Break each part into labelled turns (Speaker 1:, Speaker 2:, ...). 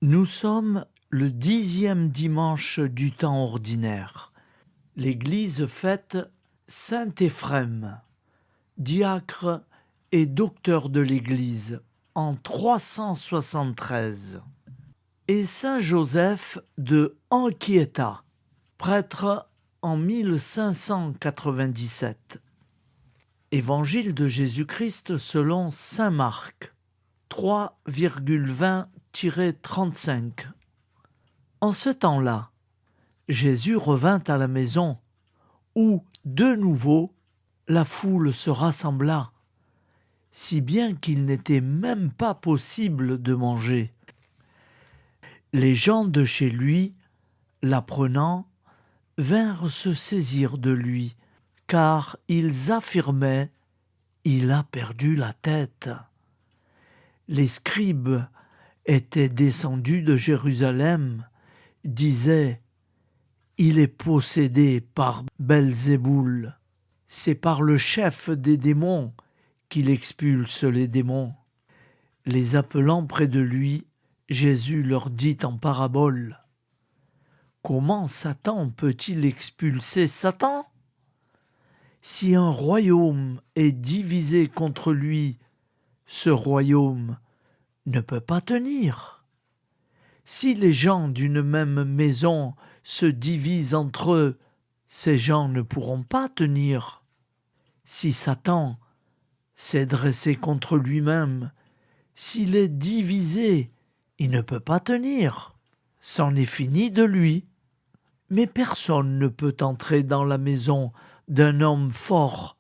Speaker 1: Nous sommes le 10e dimanche du temps ordinaire. L'Église fête saint Éphrem, diacre et docteur de l'Église en 373, et saint Joseph de Anchieta, prêtre en 1597. Évangile de Jésus-Christ selon saint Marc 3,20-35. En ce temps-là, Jésus revint à la maison, où, de nouveau, la foule se rassembla, si bien qu'il n'était même pas possible de manger. Les gens de chez lui, l'apprenant, vinrent se saisir de lui, car ils affirmaient « Il a perdu la tête ». Les scribes étaient descendus de Jérusalem, disaient « Il est possédé par Belzéboul ». C'est par le chef des démons qu'il expulse les démons. Les appelant près de lui, Jésus leur dit en parabole « Comment Satan peut-il expulser Satan ? Si un royaume est divisé contre lui, ce royaume ne peut pas tenir. Si les gens d'une même maison se divisent entre eux, ces gens ne pourront pas tenir. Si Satan s'est dressé contre lui-même, s'il est divisé, il ne peut pas tenir. C'en est fini de lui. Mais personne ne peut entrer dans la maison d'un homme fort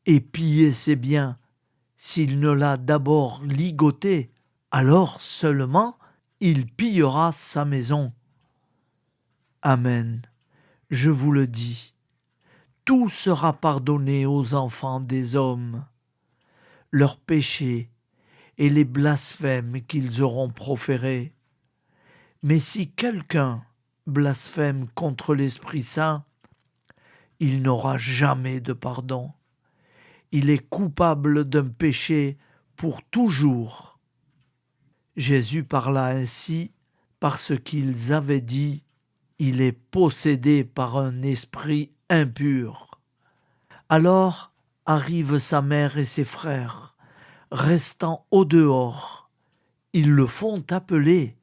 Speaker 1: et piller ses biens s'il ne l'a d'abord ligoté. Alors seulement il pillera sa maison. Amen. Je vous le dis, tout sera pardonné aux enfants des hommes, leurs péchés et les blasphèmes qu'ils auront proférés. Mais si quelqu'un blasphème contre l'Esprit Saint, il n'aura jamais de pardon. Il est coupable d'un péché pour toujours. Jésus parla ainsi parce qu'ils avaient dit « Il est possédé par un esprit impur ». Alors arrivent sa mère et ses frères, restant au dehors. Ils le font appeler.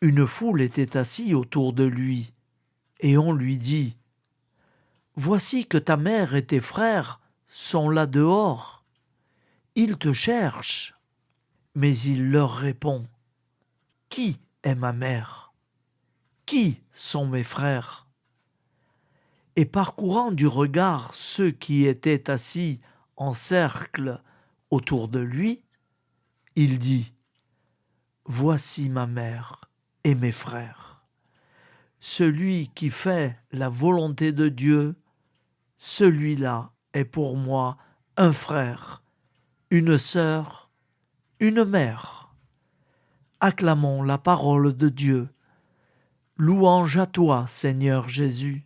Speaker 1: Une foule était assise autour de lui, et on lui dit « Voici que ta mère et tes frères sont là dehors. Ils te cherchent. » Mais il leur répond « Qui est ma mère ? Qui sont mes frères ? » Et parcourant du regard ceux qui étaient assis en cercle autour de lui, il dit « Voici ma mère et mes frères. Celui qui fait la volonté de Dieu, celui-là est pour moi un frère, une sœur, une mère. » Acclamons la parole de Dieu. Louange à toi, Seigneur Jésus.